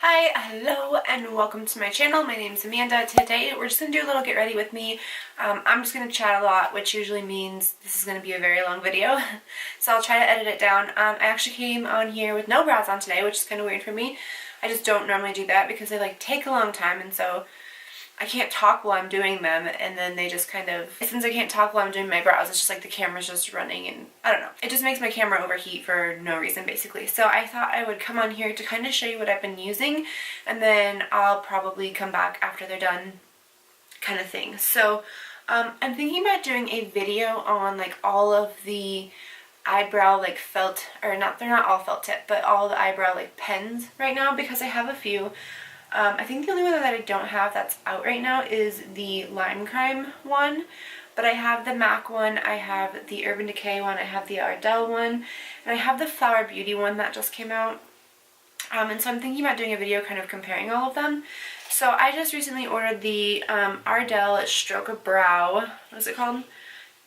Hi, hello, and welcome to my channel. My name is Amanda. Today we're just going to do a little get ready with me. I'm just going to chat a lot, which usually means this is going to be a very long video. So I'll try to edit it down. I actually came on here with no brows on today, which is kind of weird for me. I just don't normally do that because they take a long time, and so I can't talk while I'm doing them, and then they just kind of, since I can't talk while I'm doing my brows, it's just like the camera's just running, and I don't know. It just makes my camera overheat for no reason, basically. So I thought I would come on here to kind of show you what I've been using, and then I'll probably come back after they're done, kind of thing. So I'm thinking about doing a video on all of the eyebrow felt, or not, they're not all felt tip, but all the eyebrow pens right now, because I have a few. I think the only one that I don't have that's out right now is the Lime Crime one, but I have the MAC one, I have the Urban Decay one, I have the Ardell one, and I have the Flower Beauty one that just came out. And so I'm thinking about doing a video kind of comparing all of them. So I just recently ordered the Ardell Stroke a Brow, what is it called?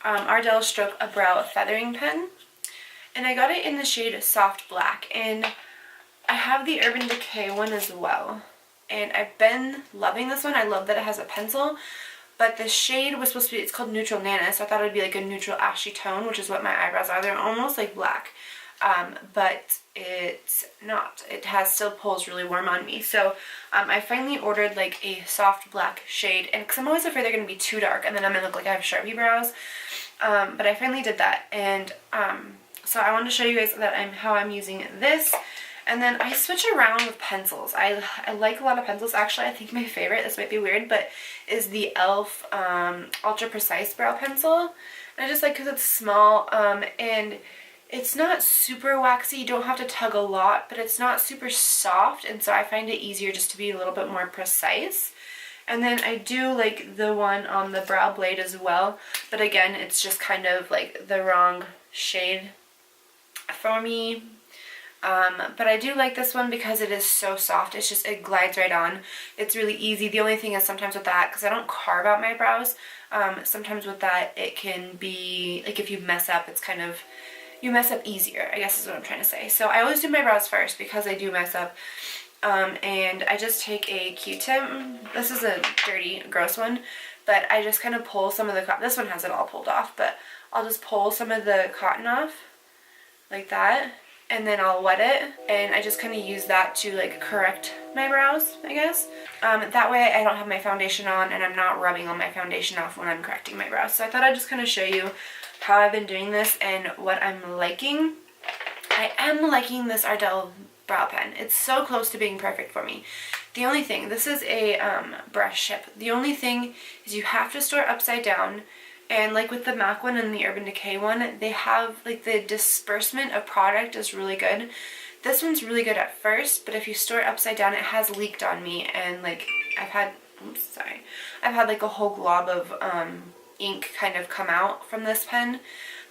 Ardell Stroke a Brow Feathering Pen. And I got it in the shade Soft Black, and I have the Urban Decay one as well. And I've been loving this one. I love that it has a pencil, but the shade was supposed to be, it's called Neutral Nana, so I thought it would be a neutral ashy tone, which is what my eyebrows are. They're almost like black, but it's not. It still pulls really warm on me. So I finally ordered a soft black shade, and because I'm always afraid they're going to be too dark and then I'm going to look like I have Sharpie brows, but I finally did that, and so I wanted to show you guys that how I'm using this. And then I switch around with pencils. I like a lot of pencils. Actually, I think my favorite, this might be weird, but is the e.l.f. Ultra Precise Brow Pencil. And I just because it's small, and it's not super waxy. You don't have to tug a lot, but it's not super soft, and so I find it easier just to be a little bit more precise. And then I do the one on the brow blade as well, but again, it's just kind of the wrong shade for me. But I do like this one because it is so soft. It's just, it glides right on. It's really easy. The only thing is sometimes with that, because I don't carve out my brows, sometimes with that it can be, if you mess up, it's kind of, you mess up easier, I guess is what I'm trying to say. So I always do my brows first because I do mess up. And I just take a Q-tip. This is a dirty, gross one, but I just kind of pull some of the cotton. This one has it all pulled off, but I'll just pull some of the cotton off like that. And then I'll wet it, and I just kind of use that to correct my brows, I guess. That way I don't have my foundation on, and I'm not rubbing all my foundation off when I'm correcting my brows. So I thought I'd just kind of show you how I've been doing this and what I'm liking. I am liking this Ardell brow pen. It's so close to being perfect for me. The only thing, this is a brush tip. The only thing is you have to store upside down. And with the MAC one and the Urban Decay one, they have the disbursement of product is really good. This one's really good at first, but if you store it upside down, it has leaked on me, and I've had, oops, sorry, I've had a whole glob of ink kind of come out from this pen.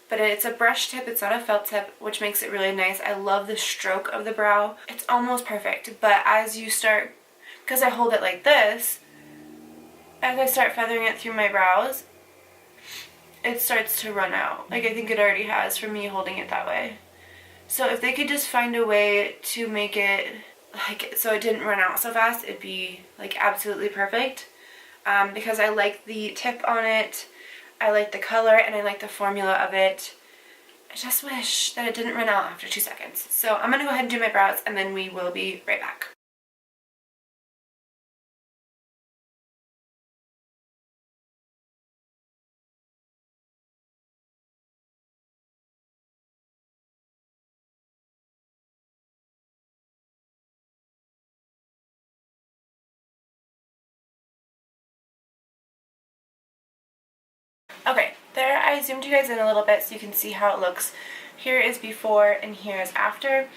But it's a brush tip, it's not a felt tip, which makes it really nice. I love the stroke of the brow. It's almost perfect, but as you start, because I hold it like this, as I start feathering it through my brows, it starts to run out. I think it already has from me holding it that way. So if they could just find a way to make it so it didn't run out so fast, it'd be absolutely perfect. Because I like the tip on it, I like the color, and I like the formula of it. I just wish that it didn't run out after 2 seconds. So I'm gonna go ahead and do my brows, and then we will be right back. Okay, there I zoomed you guys in a little bit so you can see how it looks. Here is before and here is after.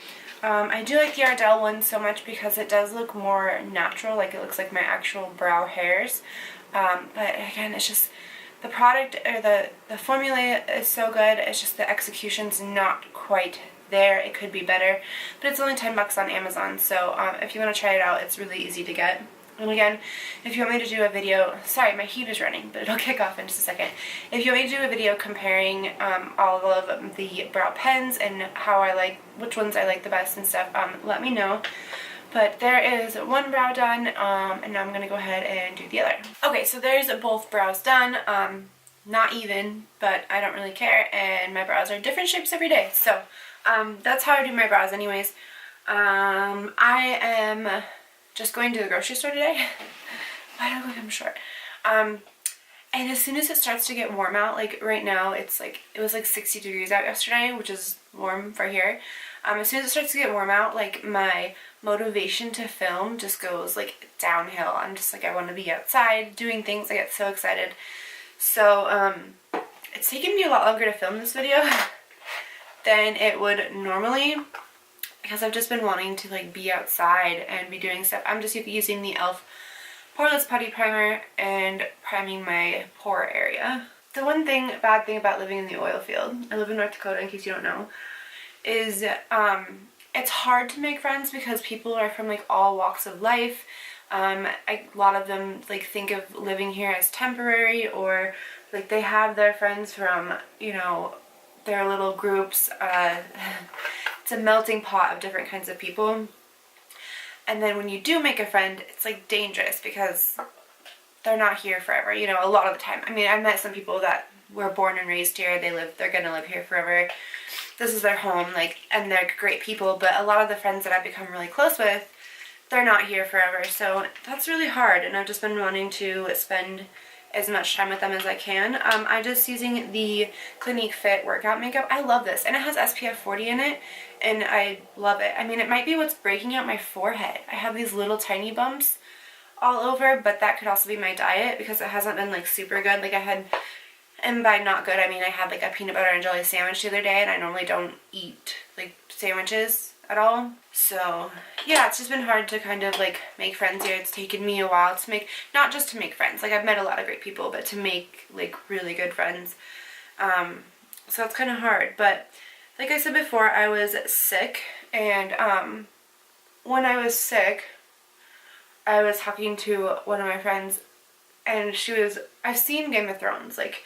I do like the Ardell one so much because it does look more natural, it looks like my actual brow hairs. But again, it's just the product, or the formula is so good, it's just the execution's not quite there. It could be better, but it's only 10 bucks on Amazon, so if you want to try it out, it's really easy to get. And again, if you want me to do a video, sorry, my heat is running, but it'll kick off in just a second. If you want me to do a video comparing all of the brow pens and how I like, which ones I like the best and stuff, let me know. But there is one brow done, and now I'm going to go ahead and do the other. Okay, so there's both brows done. Not even, but I don't really care, and my brows are different shapes every day. So that's how I do my brows anyways. I am just going to the grocery store today. Why do I look like I'm short? And as soon as it starts to get warm out, like right now it's like, it was like 60 degrees out yesterday, which is warm for here. As soon as it starts to get warm out, like my motivation to film just goes like downhill. I'm just like, I want to be outside doing things. I get so excited. So it's taken me a lot longer to film this video than it would normally, because I've just been wanting to like be outside and be doing stuff. I'm just using the e.l.f. Poreless Putty Primer and priming my pore area. The one bad thing about living in the oil field, I live in North Dakota in case you don't know, is it's hard to make friends because people are from like all walks of life. A lot of them like think of living here as temporary, or like they have their friends from, you know, their little groups. It's a melting pot of different kinds of people. And then when you do make a friend, it's like dangerous because they're not here forever, you know, a lot of the time. I mean, I've met some people that were born and raised here. They're gonna live here forever. This is their home, like, and they're great people. But a lot of the friends that I've become really close with, they're not here forever. So that's really hard. And I've just been wanting to spend as much time with them as I can. I'm just using the CliniqueFit workout makeup. I love this, and it has SPF 40 in it, and I love it. I mean, it might be what's breaking out my forehead. I have these little tiny bumps all over, but that could also be my diet because it hasn't been like super good. Like I had, and by not good I mean I had like a peanut butter and jelly sandwich the other day, and I normally don't eat like sandwiches at all. So yeah, it's just been hard to kind of like make friends here. It's taken me a while to make, not just to make friends, like I've met a lot of great people, but to make like really good friends. So it's kind of hard. But like I said before, I was sick, and when I was sick I was talking to one of my friends, and I've seen Game of Thrones like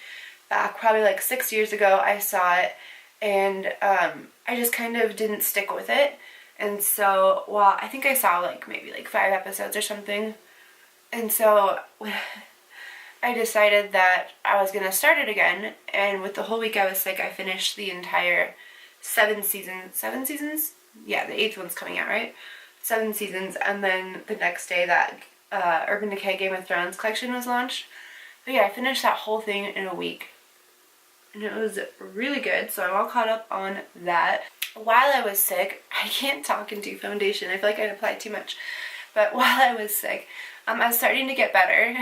back probably like 6 years ago. I saw it, and I just kind of didn't stick with it. And so, well, I think I saw like maybe like 5 episodes or something. And so I decided that I was going to start it again. And with the whole week I was sick, I finished the entire 7 seasons. 7 seasons? Yeah, the 8th one's coming out, right? 7 seasons. And then the next day that Urban Decay Game of Thrones collection was launched. But yeah, I finished that whole thing in a week. And it was really good, so I'm all caught up on that. While I was sick, I can't talk and do foundation. I feel like I applied too much. But while I was sick, I was starting to get better.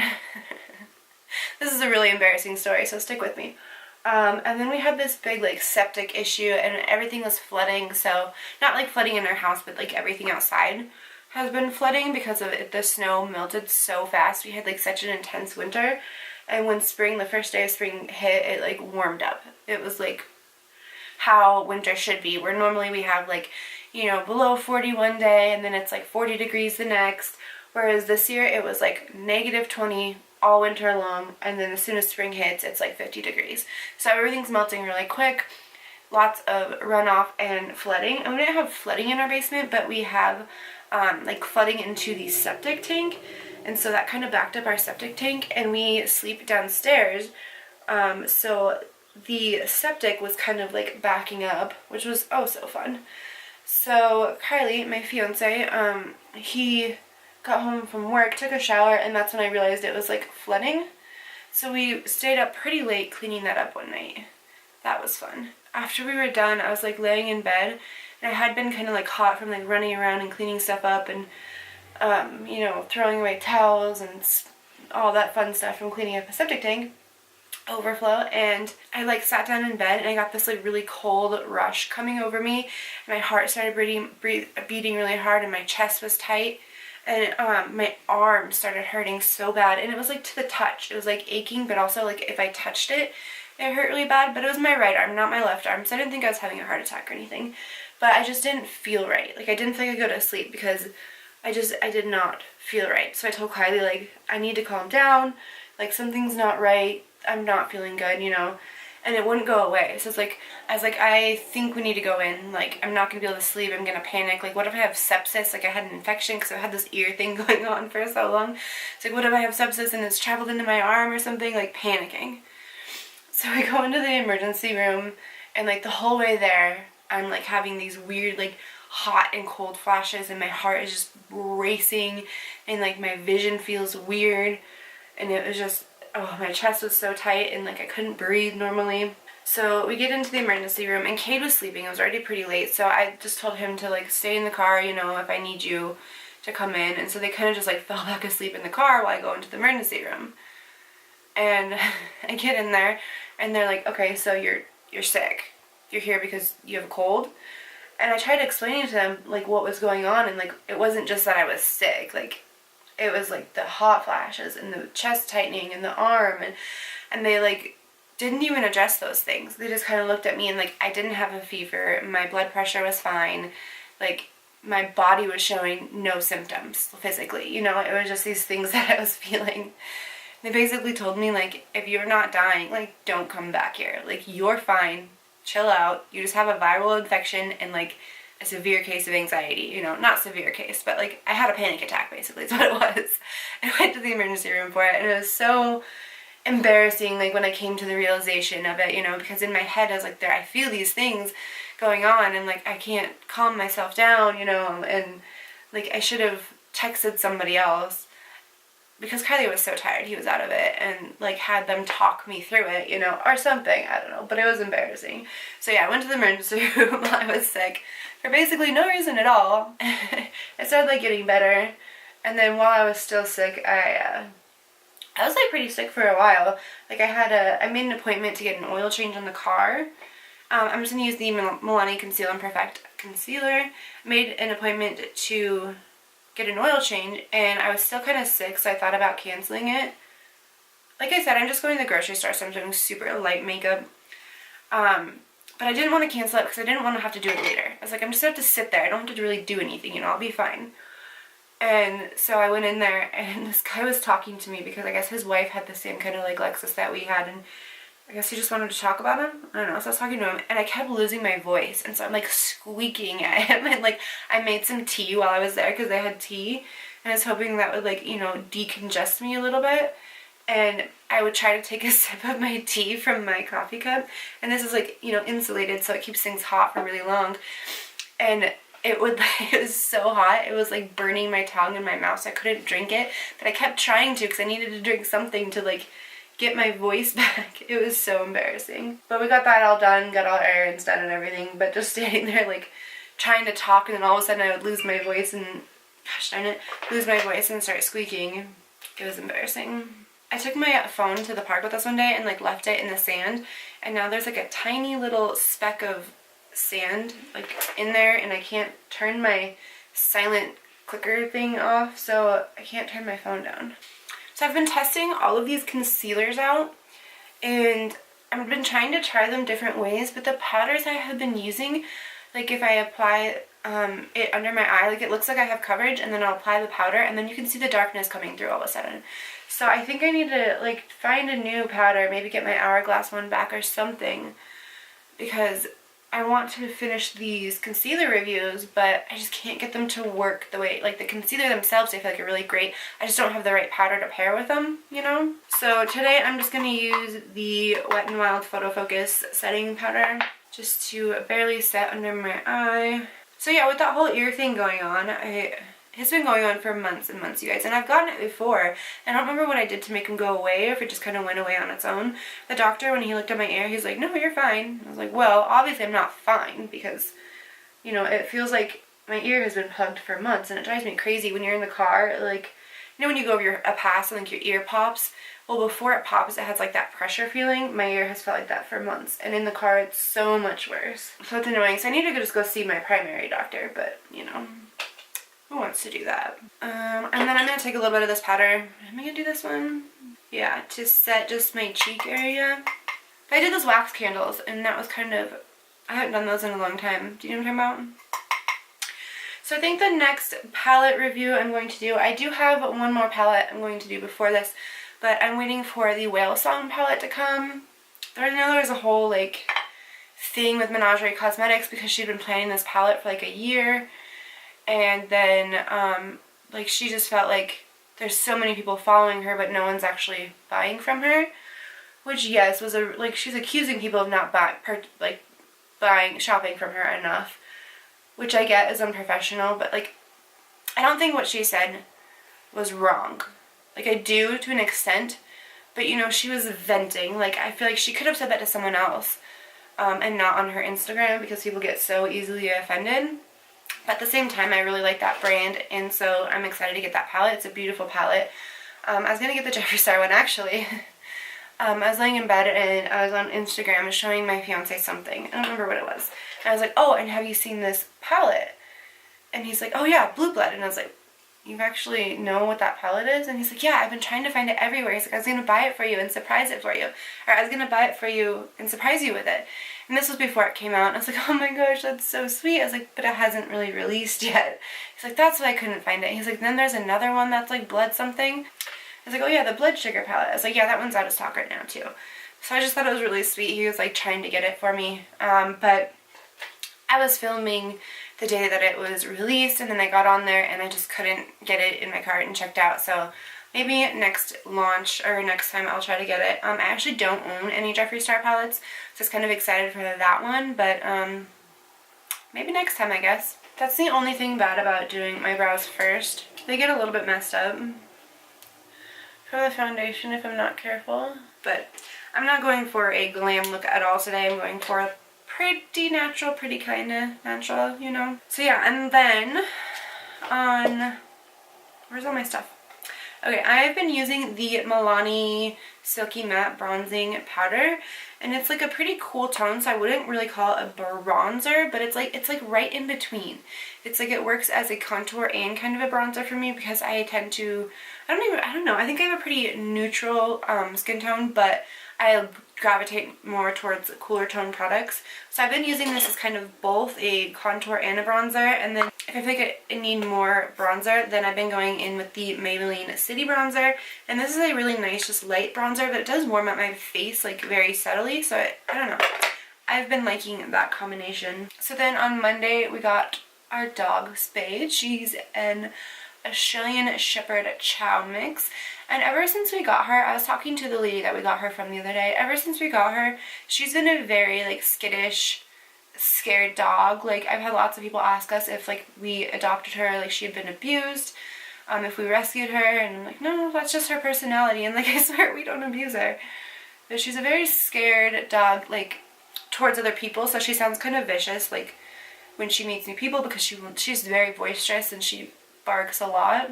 This is a really embarrassing story, so stick with me. And then we had this big like septic issue, and everything was flooding. So not like flooding in our house, but like everything outside has been flooding because of it. The snow melted so fast. We had like such an intense winter. And when the first day of spring hit, it like warmed up. It was like how winter should be, where normally we have like, you know, below 40 one day and then it's like 40 degrees the next. Whereas this year it was like -20 all winter long, and then as soon as spring hits, it's like 50 degrees. So everything's melting really quick. Lots of runoff and flooding. And we didn't have flooding in our basement, but we have like flooding into the septic tank. And so that kind of backed up our septic tank, and we sleep downstairs. So the septic was kind of like backing up, which was oh so fun. So Kylie, my fiance, he got home from work, took a shower, and that's when I realized it was like flooding. So we stayed up pretty late cleaning that up one night. That was fun. After we were done, I was like laying in bed, and I had been kind of like hot from like running around and cleaning stuff up, and you know, throwing away towels and all that fun stuff from cleaning up a septic tank overflow. And I like sat down in bed, and I got this like really cold rush coming over me, and my heart started beating really hard, and my chest was tight, and my arm started hurting so bad. And it was like to the touch, it was like aching, but also like if I touched it, it hurt really bad. But it was my right arm, not my left arm, so I didn't think I was having a heart attack or anything, but I just didn't feel right. Like I didn't think I could go to sleep because I did not feel right. So I told Kylie, like, I need to calm down, like something's not right, I'm not feeling good, you know. and it wouldn't go away. So it's like, I was like, I think we need to go in. Like, I'm not going to be able to sleep. I'm going to panic. Like, what if I have sepsis? Like, I had an infection because I had this ear thing going on for so long. It's like, what if I have sepsis and it's traveled into my arm or something? Like, panicking. So I go into the emergency room, and like the whole way there, I'm like having these weird like hot and cold flashes, and my heart is just racing, and like my vision feels weird, and it was just, oh, my chest was so tight, and like I couldn't breathe normally. So we get into the emergency room, and Cade was sleeping. It was already pretty late, so I just told him to like stay in the car, you know, if I need you to come in. And so they kind of just like fell back asleep in the car while I go into the emergency room. And I get in there, and they're like, okay, so you're sick. You're here because you have a cold. And I tried explaining to them like what was going on, and like it wasn't just that I was sick. Like, it was like the hot flashes and the chest tightening and the arm, and they like didn't even address those things. They just kind of looked at me, and like I didn't have a fever. My blood pressure was fine. Like, my body was showing no symptoms physically. You know, it was just these things that I was feeling. They basically told me, like, if you're not dying, like, don't come back here. Like, you're fine. Chill out. You just have a viral infection and, like, a severe case of anxiety. You know, not severe case, but, like, I had a panic attack, basically, is what it was. I went to the emergency room for it, and it was so embarrassing, like, when I came to the realization of it, you know, because in my head I was like, I feel these things going on, and, like, I can't calm myself down, you know, and, like, I should have texted somebody else. Because Kylie was so tired, he was out of it, and like had them talk me through it, you know, or something, I don't know, but it was embarrassing. So yeah, I went to the emergency room while I was sick for basically no reason at all. I started like getting better, and then while I was still sick, I was like pretty sick for a while. Like, I made an appointment to get an oil change on the car. I'm just going to use the Milani Conceal and Perfect Concealer. Made an appointment to get an oil change, and I was still kind of sick, so I thought about canceling it. Like I said, I'm just going to the grocery store, so I'm doing super light makeup. But I didn't want to cancel it because I didn't want to have to do it later. I was like, I'm just going to have to sit there. I don't have to really do anything, you know, I'll be fine. And so I went in there, and this guy was talking to me because I guess his wife had the same kind of like Lexus that we had, and I guess he just wanted to talk about him. I don't know, so I was talking to him, and I kept losing my voice, and so I'm like squeaking at him, and like I made some tea while I was there because I had tea, and I was hoping that would like, you know, decongest me a little bit. And I would try to take a sip of my tea from my coffee cup, and this is like, you know, insulated, so it keeps things hot for really long, and it was so hot, it was like burning my tongue and my mouth, so I couldn't drink it, but I kept trying to because I needed to drink something to like get my voice back. It was so embarrassing. But we got that all done, got all our errands done and everything, but just standing there like trying to talk, and then all of a sudden I would lose my voice and, gosh darn it, lose my voice and start squeaking. It was embarrassing. I took my phone to the park with us one day and like left it in the sand, and now there's like a tiny little speck of sand like in there, and I can't turn my silent clicker thing off, so I can't turn my phone down. So I've been testing all of these concealers out, and I've been trying to try them different ways, but the powders I have been using, like if I apply it under my eye, like it looks like I have coverage, and then I'll apply the powder, and then you can see the darkness coming through all of a sudden. So I think I need to like find a new powder, maybe get my Hourglass one back or something, because I want to finish these concealer reviews, but I just can't get them to work the way, like the concealer themselves, I feel like are really great. I just don't have the right powder to pair with them, you know? So today I'm just going to use the Wet n Wild Photo Focus setting powder just to barely set under my eye. So yeah, with that whole ear thing going on, it's been going on for months and months, you guys, and I've gotten it before. I don't remember what I did to make them go away, or if it just kind of went away on its own. The doctor, when he looked at my ear, he's like, no, you're fine. I was like, well, obviously I'm not fine, because, you know, it feels like my ear has been plugged for months, and it drives me crazy when you're in the car, like, you know when you go over a pass and like your ear pops? Well, before it pops, it has like that pressure feeling. My ear has felt like that for months, and in the car it's so much worse. So it's annoying, so I need to just go see my primary doctor, but, you know, who wants to do that? And then I'm going to take a little bit of this powder. Am I going to do this one? Yeah, to set just my cheek area. I did those wax candles, and that was kind of, I haven't done those in a long time. Do you know what I'm talking about? So I think the next palette review I'm going to do, I do have one more palette I'm going to do before this, but I'm waiting for the Whale Song palette to come. I know there was a whole like thing with Menagerie Cosmetics because she'd been planning this palette for like a year, and then like she just felt like there's so many people following her but no one's actually buying from her, which yes was a like she's accusing people of not shopping from her enough, which I get is unprofessional, but like I don't think what she said was wrong. Like I do to an extent, but you know, she was venting. Like I feel like she could have said that to someone else and not on her Instagram because people get so easily offended. But at the same time, I really like that brand, and so I'm excited to get that palette. It's a beautiful palette. I was going to get the Jeffree Star one actually. I was laying in bed and I was on Instagram showing my fiance something. I don't remember what it was. And I was like, oh, and have you seen this palette? And he's like, oh yeah, Blue Blood. And I was like, you actually know what that palette is? And he's like, yeah, I've been trying to find it everywhere. He's like, I was going to buy it for you and surprise it for you. Or I was going to buy it for you and surprise you with it. And this was before it came out. And I was like, oh my gosh, that's so sweet. I was like, but it hasn't really released yet. He's like, that's why I couldn't find it. He's like, then there's another one that's like blood something. I was like, oh yeah, the Blood Sugar palette. I was like, yeah, that one's out of stock right now too. So I just thought it was really sweet. He was like trying to get it for me. But I was filming the day that it was released, and then I got on there and I just couldn't get it in my cart and checked out. So maybe next launch or next time I'll try to get it. I actually don't own any Jeffree Star palettes, so just kind of excited for that one, but maybe next time, I guess. That's the only thing bad about doing my brows first. They get a little bit messed up from the foundation if I'm not careful, but I'm not going for a glam look at all today. I'm going for a pretty natural, pretty kind of natural, you know. So yeah, and then where's all my stuff? Okay, I've been using the Milani Silky Matte Bronzing Powder, and it's like a pretty cool tone, so I wouldn't really call it a bronzer, but it's like right in between. It's like it works as a contour and kind of a bronzer for me because I tend to, I don't know, I think I have a pretty neutral skin tone, but I gravitate more towards cooler tone products. So I've been using this as kind of both a contour and a bronzer, and then if I feel like I need more bronzer, then I've been going in with the Maybelline City Bronzer, and this is a really nice just light bronzer, but it does warm up my face like very subtly, so I don't know. I've been liking that combination. So then on Monday we got our dog Spade. She's an Australian Shepherd Chow mix, and ever since we got her, I was talking to the lady that we got her from the other day, ever since we got her, she's been a very like skittish, scared dog. Like I've had lots of people ask us if like we adopted her, like she had been abused, if we rescued her, and I'm like, no, that's just her personality, and like I swear we don't abuse her. But she's a very scared dog, like towards other people, so she sounds kind of vicious like when she meets new people because she's very boisterous and she barks a lot.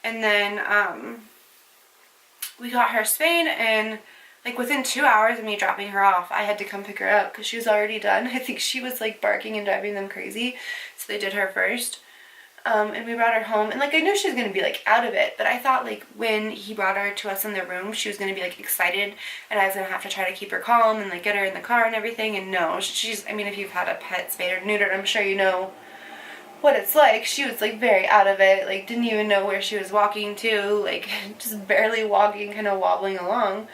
And then we got her Spade, and like within 2 hours of me dropping her off, I had to come pick her up because she was already done. I think she was like barking and driving them crazy, so they did her first. And we brought her home, and like I knew she was going to be like out of it, but I thought like when he brought her to us in the room she was going to be like excited and I was going to have to try to keep her calm and like get her in the car and everything. And no, she's, I mean, if you've had a pet spayed or neutered, I'm sure you know what it's like. She was like very out of it, like didn't even know where she was walking to, like just barely walking, kind of wobbling along.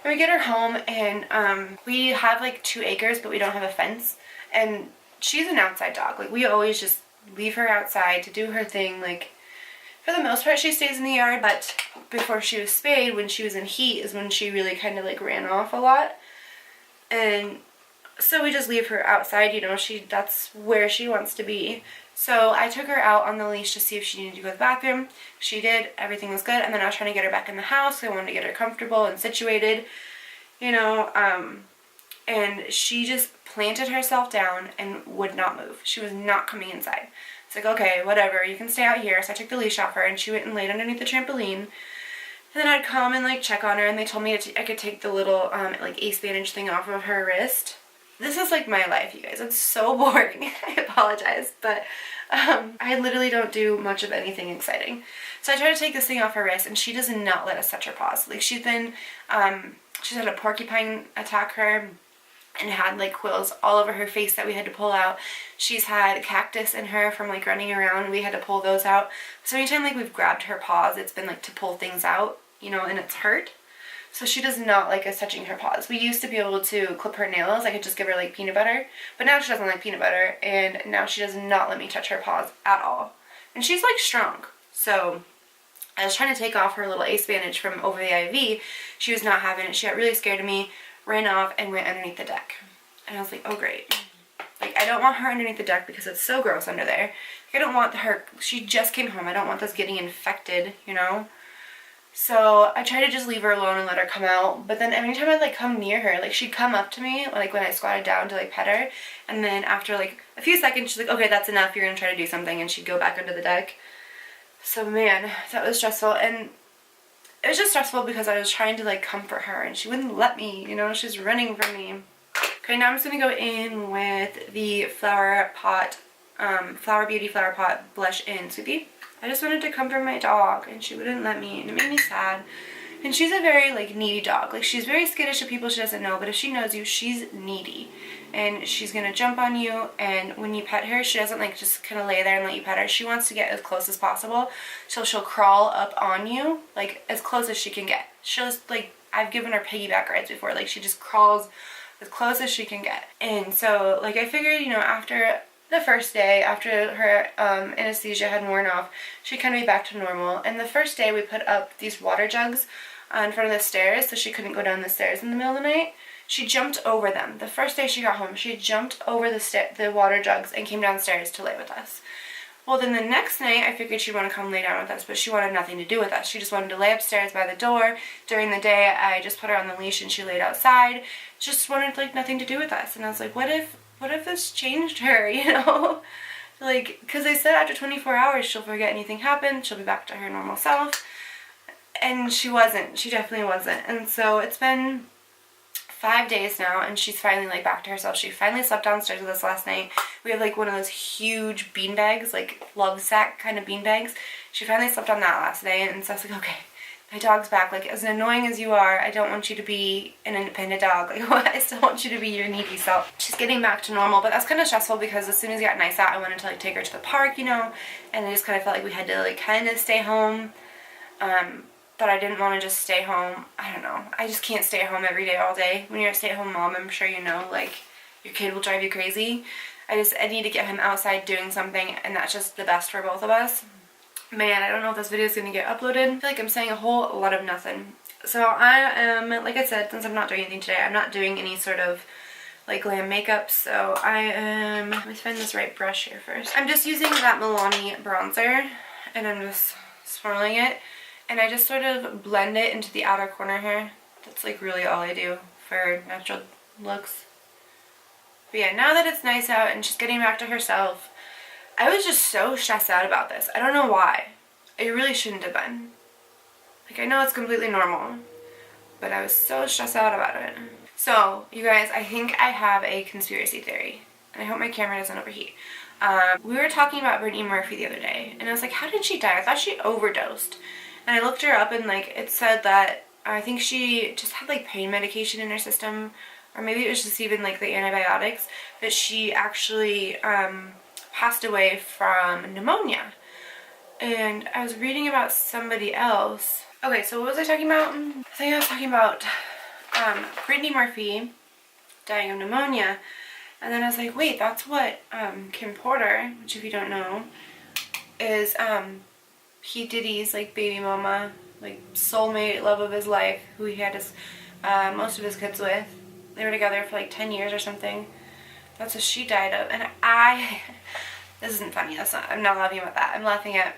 And we get her home, and we have like 2 acres, but we don't have a fence, and she's an outside dog. Like we always just leave her outside to do her thing. Like for the most part she stays in the yard, but before she was spayed, when she was in heat is when she really kind of like ran off a lot, and so we just leave her outside, you know, that's where she wants to be. So I took her out on the leash to see if she needed to go to the bathroom. She did, everything was good, and then I was trying to get her back in the house. I wanted to get her comfortable and situated, you know, and she just planted herself down and would not move. She was not coming inside. It's like, okay, whatever, you can stay out here. So I took the leash off her, and she went and laid underneath the trampoline. And then I'd come and like check on her, and they told me I could take the little like ace bandage thing off of her wrist. This is like my life, you guys. It's so boring. I apologize, but I literally don't do much of anything exciting. So I try to take this thing off her wrist, and she does not let us touch her paws. Like she's been, she's had a porcupine attack her and had like quills all over her face that we had to pull out. She's had cactus in her from like running around. We had to pull those out. So anytime like we've grabbed her paws, it's been like to pull things out, you know, and it's hurt. So she does not like us touching her paws. We used to be able to clip her nails. I could just give her like peanut butter. But now she doesn't like peanut butter. And now she does not let me touch her paws at all. And she's like strong. So I was trying to take off her little ace bandage from over the IV. She was not having it. She got really scared of me, ran off, and went underneath the deck. And I was like, oh great. Like, I don't want her underneath the deck because it's so gross under there. Like, I don't want her, she just came home. I don't want this getting infected, you know? So I try to just leave her alone and let her come out. But then every time I'd like come near her, like she'd come up to me, like when I squatted down to like pet her. And then after like a few seconds, she's like, okay, that's enough. You're going to try to do something. And she'd go back under the deck. So man, that was stressful. And it was just stressful because I was trying to like comfort her and she wouldn't let me, you know, she's running from me. Okay, now I'm just going to go in with the Flower Beauty Flower Pot Blush in Sweepy. I just wanted to comfort my dog and she wouldn't let me and it made me sad. And she's a very like needy dog. Like she's very skittish of people she doesn't know, but if she knows you, she's needy. And she's going to jump on you, and when you pet her, she doesn't like just kind of lay there and let you pet her. She wants to get as close as possible. So she'll crawl up on you like as close as she can get. She'll just like, I've given her piggyback rides before. Like she just crawls as close as she can get. And so like I figured, you know, after the first day, after her anesthesia had worn off, she'd kind of be back to normal. And the first day we put up these water jugs in front of the stairs so she couldn't go down the stairs in the middle of the night. She jumped over them. The first day she got home, she jumped over the water jugs and came downstairs to lay with us. Well, then the next night, I figured she'd want to come lay down with us, but she wanted nothing to do with us. She just wanted to lay upstairs by the door. During the day, I just put her on the leash and she laid outside. Just wanted like nothing to do with us. And I was like, what if this changed her, you know? Like, because they said after 24 hours she'll forget anything happened, she'll be back to her normal self. And she wasn't. She definitely wasn't. And so it's been 5 days now and she's finally like back to herself. She finally slept downstairs with us last night. We have like one of those huge bean bags, like love sack kind of bean bags. She finally slept on that last night, and so I was like, okay, my dog's back. Like, as annoying as you are, I don't want you to be an independent dog. Like, I still want you to be your needy self. She's getting back to normal, but that's kind of stressful because as soon as it got nice out, I wanted to like take her to the park, you know, and I just kind of felt like we had to like kind of stay home. But I didn't want to just stay home. I don't know. I just can't stay at home every day, all day. When you're a stay-at-home mom, I'm sure you know, like, your kid will drive you crazy. I need to get him outside doing something, and that's just the best for both of us. Man, I don't know if this video is going to get uploaded. I feel like I'm saying a whole lot of nothing. So I am, like I said, since I'm not doing anything today, I'm not doing any sort of like glam makeup, so I am, let me find this right brush here first. I'm just using that Milani bronzer, and I'm just swirling it. And I just sort of blend it into the outer corner here. That's like really all I do for natural looks. But yeah, now that it's nice out and she's getting back to herself, I was just so stressed out about this. I don't know why. I really shouldn't have been. Like, I know it's completely normal, but I was so stressed out about it. So, you guys, I think I have a conspiracy theory. And I hope my camera doesn't overheat. We were talking about Brittany Murphy the other day, and I was like, how did she die? I thought she overdosed. And I looked her up and like it said that I think she just had like pain medication in her system, or maybe it was just even like the antibiotics, but she actually passed away from pneumonia. And I was reading about somebody else. Okay, so what was I talking about? I think I was talking about Brittany Murphy dying of pneumonia. And then I was like, wait, that's what Kim Porter, which if you don't know, is P. Diddy's like baby mama, like soulmate, love of his life, who he had his most of his kids with. They were together for like 10 years or something. That's what she died of. And this isn't funny. I'm not laughing about that. I'm laughing at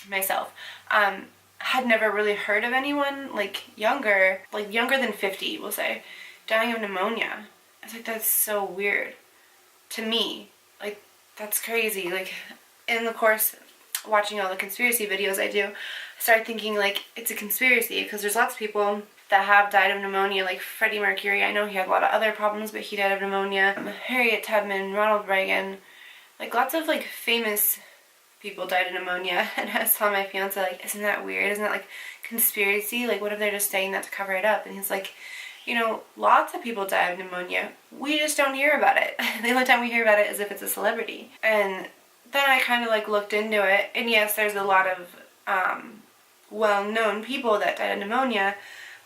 myself. Had never really heard of anyone like younger than 50, we'll say, dying of pneumonia. I was like, that's so weird to me. Like, that's crazy. Like, in the course watching all the conspiracy videos I do, I started thinking like it's a conspiracy because there's lots of people that have died of pneumonia, like Freddie Mercury. I know he had a lot of other problems, but he died of pneumonia. Harriet Tubman, Ronald Reagan, like lots of like famous people died of pneumonia. And I was telling my fiance, like, isn't that weird? Isn't that like conspiracy? Like, what if they're just saying that to cover it up? And he's like, you know, lots of people die of pneumonia. We just don't hear about it. The only time we hear about it is if it's a celebrity. And then I kind of like looked into it, and yes, there's a lot of well-known people that died of pneumonia,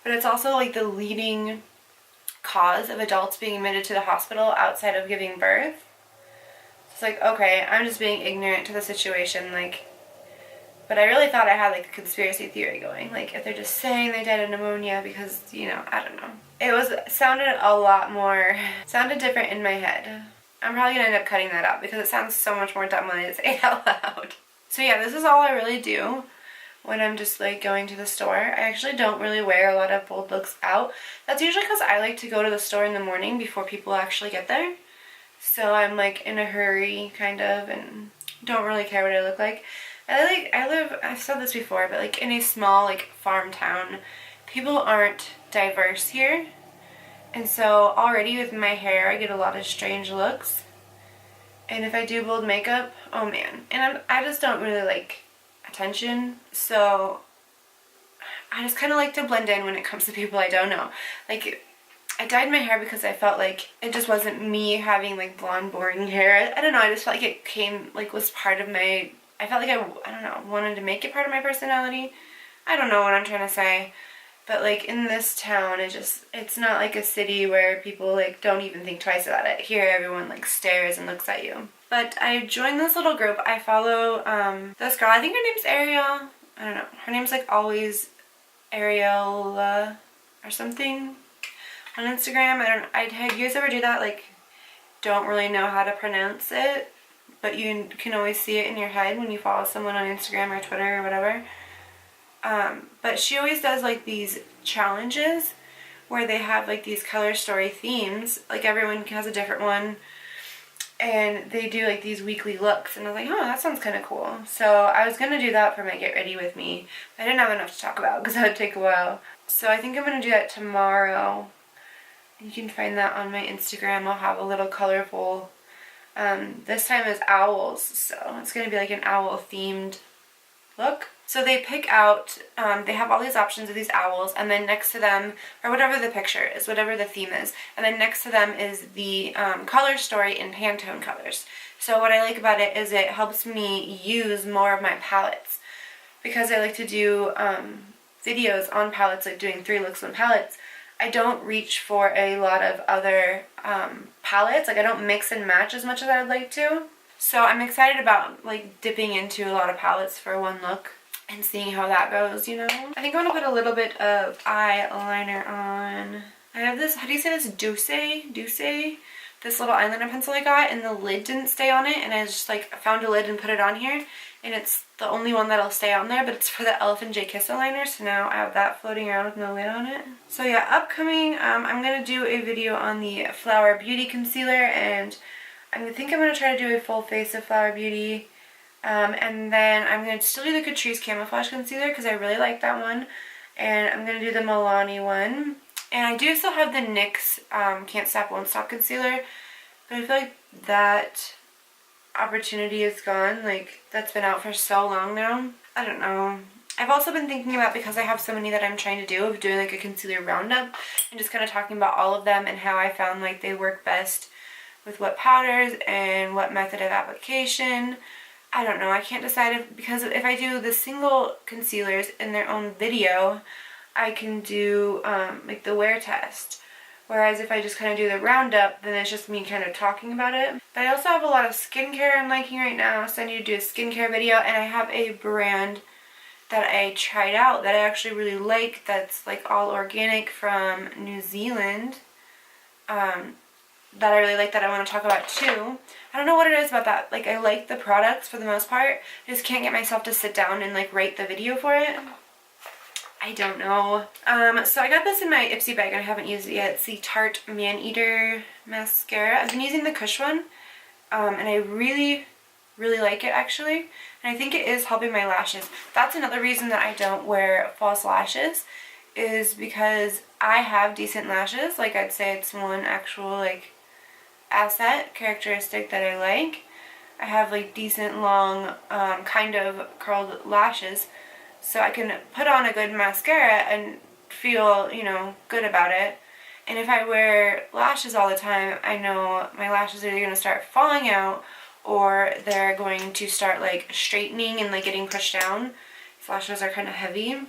but it's also like the leading cause of adults being admitted to the hospital outside of giving birth. It's like, okay, I'm just being ignorant to the situation, like, but I really thought I had like a conspiracy theory going, like if they're just saying they died of pneumonia because, you know, I don't know. It sounded a lot more, sounded different in my head. I'm probably gonna end up cutting that out because it sounds so much more dumb when I say it out loud. So yeah, this is all I really do when I'm just like going to the store. I actually don't really wear a lot of bold looks out. That's usually because I like to go to the store in the morning before people actually get there. So I'm like in a hurry kind of and don't really care what I look like. I've said this before, but like in a small like farm town, people aren't diverse here. And so already with my hair I get a lot of strange looks. And if I do bold makeup, oh man. And I just don't really like attention, so I just kind of like to blend in when it comes to people I don't know. Like, I dyed my hair because I felt like it just wasn't me having like blonde boring hair. I don't know, I just felt like it came, like was part of my, I felt like I don't know, wanted to make it part of my personality. I don't know what I'm trying to say. But like in this town, it's not like a city where people like don't even think twice about it. Here everyone like stares and looks at you. But I joined this little group. I follow this girl, I think her name's Ariel. I don't know. Her name's like always Ariel or something on Instagram. You guys ever do that? Like, don't really know how to pronounce it, but you can always see it in your head when you follow someone on Instagram or Twitter or whatever. But she always does like these challenges where they have like these color story themes. Like everyone has a different one. And they do like these weekly looks. And I was like, oh, that sounds kind of cool. So I was going to do that for my Get Ready With Me. But I didn't have enough to talk about because that would take a while. So I think I'm going to do that tomorrow. You can find that on my Instagram. I'll have a little colorful, this time is owls. So it's going to be like an owl themed look. So they pick out, they have all these options of these owls, and then next to them, or whatever the picture is, whatever the theme is, and then next to them is the color story in Pantone colors. So what I like about it is it helps me use more of my palettes. Because I like to do videos on palettes, like doing 3 looks on palettes, I don't reach for a lot of other palettes. Like I don't mix and match as much as I would like to. So I'm excited about like dipping into a lot of palettes for one look and seeing how that goes, you know? I think I'm gonna put a little bit of eyeliner on. I have this, how do you say this, Doucce? This little eyeliner pencil I got, and the lid didn't stay on it, and I just like found a lid and put it on here, and it's the only one that'll stay on there, but it's for the Jkissa liner, so now I have that floating around with no lid on it. So yeah, upcoming, I'm gonna do a video on the Flower Beauty concealer, and I think I'm gonna try to do a full face of Flower Beauty. And then I'm going to still do the Catrice Camouflage Concealer because I really like that one. And I'm going to do the Milani one. And I do still have the NYX Can't Stop Won't Stop Concealer. But I feel like that opportunity is gone. Like, that's been out for so long now. I don't know. I've also been thinking about, because I have so many that I'm trying to do, of doing like a concealer roundup. And just kind of talking about all of them and how I found like they work best with what powders and what method of application. I don't know, I can't decide because if I do the single concealers in their own video, I can do like the wear test. Whereas if I just kind of do the roundup, then it's just me kind of talking about it. But I also have a lot of skincare I'm liking right now, so I need to do a skincare video. And I have a brand that I tried out that I actually really like that's like all organic from New Zealand. That I really like that I want to talk about too. I don't know what it is about that. Like, I like the products for the most part. I just can't get myself to sit down and like write the video for it. I don't know. So I got this in my Ipsy bag and I haven't used it yet. It's the Tarte Maneater mascara. I've been using the Kush one. And I really, really like it actually. And I think it is helping my lashes. That's another reason that I don't wear false lashes, is because I have decent lashes. Like, I'd say it's one actual like asset characteristic that I like. I have like decent long kind of curled lashes, so I can put on a good mascara and feel, you know, good about it. And if I wear lashes all the time, I know my lashes are either going to start falling out or they're going to start like straightening and like getting pushed down. These lashes are kind of heavy.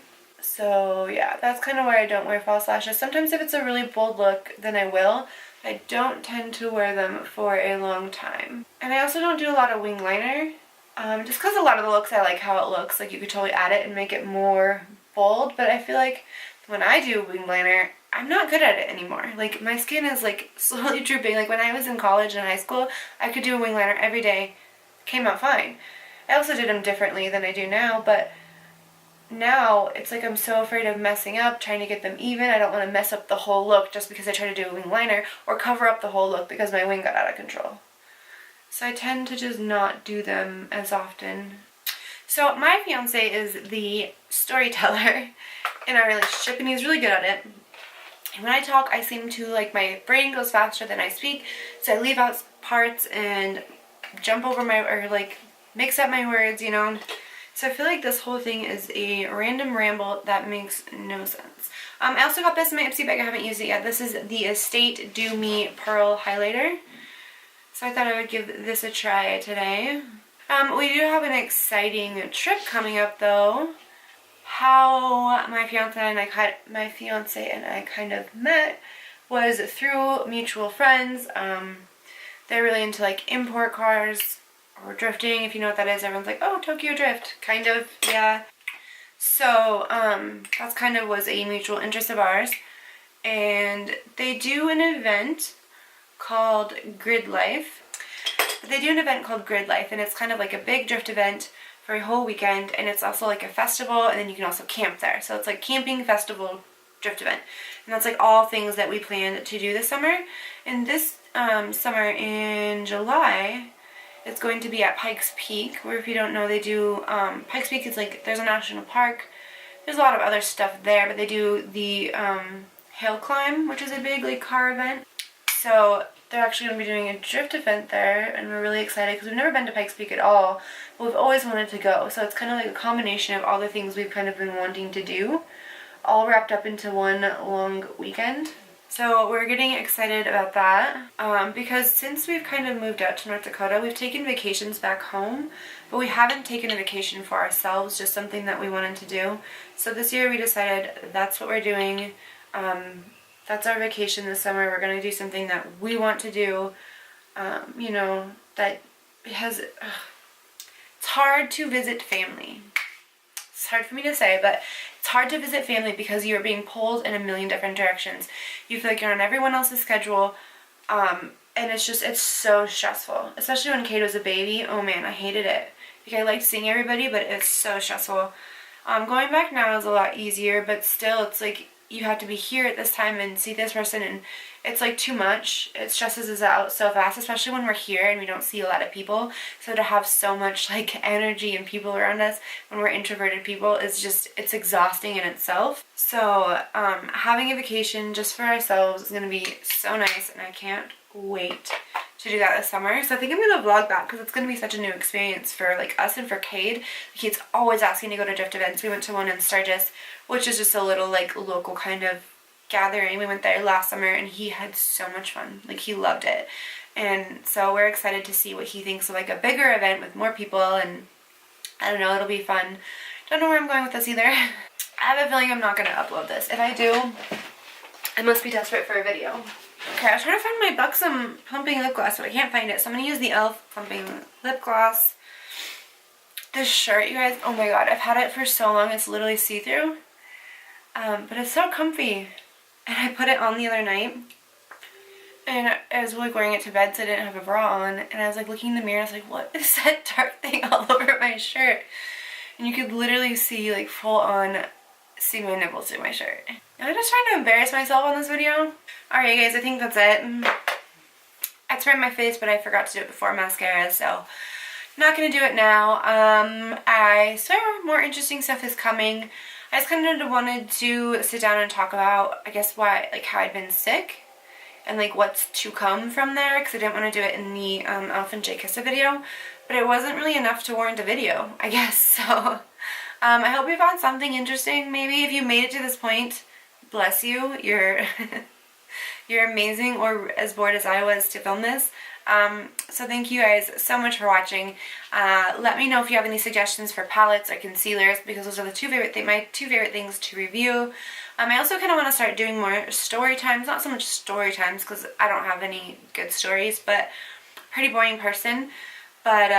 So yeah, that's kind of why I don't wear false lashes. Sometimes if it's a really bold look, then I will. I don't tend to wear them for a long time. And I also don't do a lot of wing liner. Just because a lot of the looks I like how it looks. Like you could totally add it and make it more bold. But I feel like when I do wing liner, I'm not good at it anymore. Like my skin is like slowly drooping. Like when I was in college and high school, I could do a wing liner every day. Came out fine. I also did them differently than I do now, but now it's like I'm so afraid of messing up, trying to get them even. I don't want to mess up the whole look just because I try to do a wing liner, or cover up the whole look because my wing got out of control. So I tend to just not do them as often. So my fiance is the storyteller in our relationship, and he's really good at it. And when I talk, I seem to, like, my brain goes faster than I speak, so I leave out parts and jump over or like mix up my words, you know. So I feel like this whole thing is a random ramble that makes no sense. I also got this in my Ipsy bag. I haven't used it yet. This is the Estate Do Me Pearl Highlighter. So I thought I would give this a try today. We do have an exciting trip coming up though. How my fiance and I kind of met was through mutual friends. They're really into like import cars or drifting, if you know what that is. Everyone's like, oh, Tokyo Drift, kind of, yeah. So that's kind of was a mutual interest of ours, and they do an event called Grid Life. And it's kind of like a big drift event for a whole weekend, and it's also like a festival, and then you can also camp there. So it's like camping, festival, drift event, and that's like all things that we planned to do this summer. And this summer in July, it's going to be at Pikes Peak, where if you don't know, they do, Pikes Peak is like, there's a national park, there's a lot of other stuff there, but they do the hill climb, which is a big like car event. So they're actually going to be doing a drift event there, and we're really excited because we've never been to Pikes Peak at all, but we've always wanted to go. So it's kind of like a combination of all the things we've kind of been wanting to do, all wrapped up into one long weekend. So we're getting excited about that because since we've kind of moved out to North Dakota, we've taken vacations back home, but we haven't taken a vacation for ourselves, just something that we wanted to do. So this year we decided that's what we're doing. That's our vacation this summer. We're going to do something that we want to do, you know, that has, it's hard to visit family. It's hard for me to say, but it's hard to visit family because you're being pulled in a million different directions. You feel like you're on everyone else's schedule, and it's so stressful. Especially when Kate was a baby. Oh man, I hated it. Like I liked seeing everybody, but it's so stressful. Going back now is a lot easier, but still it's like you have to be here at this time and see this person, and it's like too much. It stresses us out so fast, especially when we're here and we don't see a lot of people. So to have so much like energy and people around us when we're introverted people is just, it's exhausting in itself. So having a vacation just for ourselves is going to be so nice, and I can't wait to do that this summer. So I think I'm going to vlog that because it's going to be such a new experience for like us and for Cade. He's always asking to go to drift events. We went to one in Sturgis, which is just a little like local kind of gathering. We went there last summer and he had so much fun. Like he loved it. And so we're excited to see what he thinks of like a bigger event with more people, and I don't know, it'll be fun. Don't know where I'm going with this either. I have a feeling I'm not going to upload this. If I do, I must be desperate for a video. Okay, I was trying to find my Buxom Plumping Lip Gloss, but I can't find it. So I'm going to use the e.l.f. Plumping Lip Gloss. This shirt, you guys, oh my god, I've had it for so long, it's literally see-through. But it's so comfy. And I put it on the other night, and I was like wearing it to bed, so I didn't have a bra on, and I was like looking in the mirror, and I was like, what is that dark thing all over my shirt? And you could literally see like full on see my nipples through my shirt. Am I just trying to embarrass myself on this video? Alright guys, I think that's it. I sprayed my face, but I forgot to do it before mascara, so I'm not going to do it now. I swear more interesting stuff is coming. I just kind of wanted to sit down and talk about, I guess, why, like, how I'd been sick and like what's to come from there, because I didn't want to do it in the e.l.f. and Jkissa video, but it wasn't really enough to warrant a video, I guess. So I hope you found something interesting. Maybe if you made it to this point, bless you, you're you're amazing or as bored as I was to film this. So thank you guys so much for watching. Let me know if you have any suggestions for palettes or concealers, because those are the my two favorite things to review. I also kind of want to start doing more story times, not so much story times because I don't have any good stories, but pretty boring person. But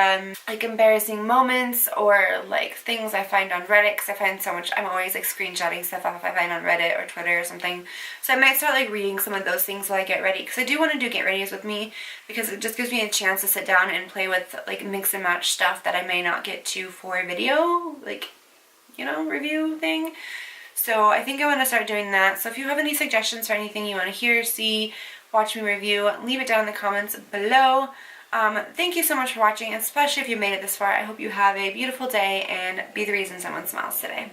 like embarrassing moments or like things I find on Reddit, because I find so much, I'm always like screenshotting stuff off I find on Reddit or Twitter or something. So I might start like reading some of those things while I get ready, because I do want to do get readies with me, because it just gives me a chance to sit down and play with like mix and match stuff that I may not get to for a video, like, you know, review thing. So I think I want to start doing that. So if you have any suggestions for anything you want to hear, see, watch me review, leave it down in the comments below. Thank you so much for watching, especially if you made it this far. I hope you have a beautiful day and be the reason someone smiles today.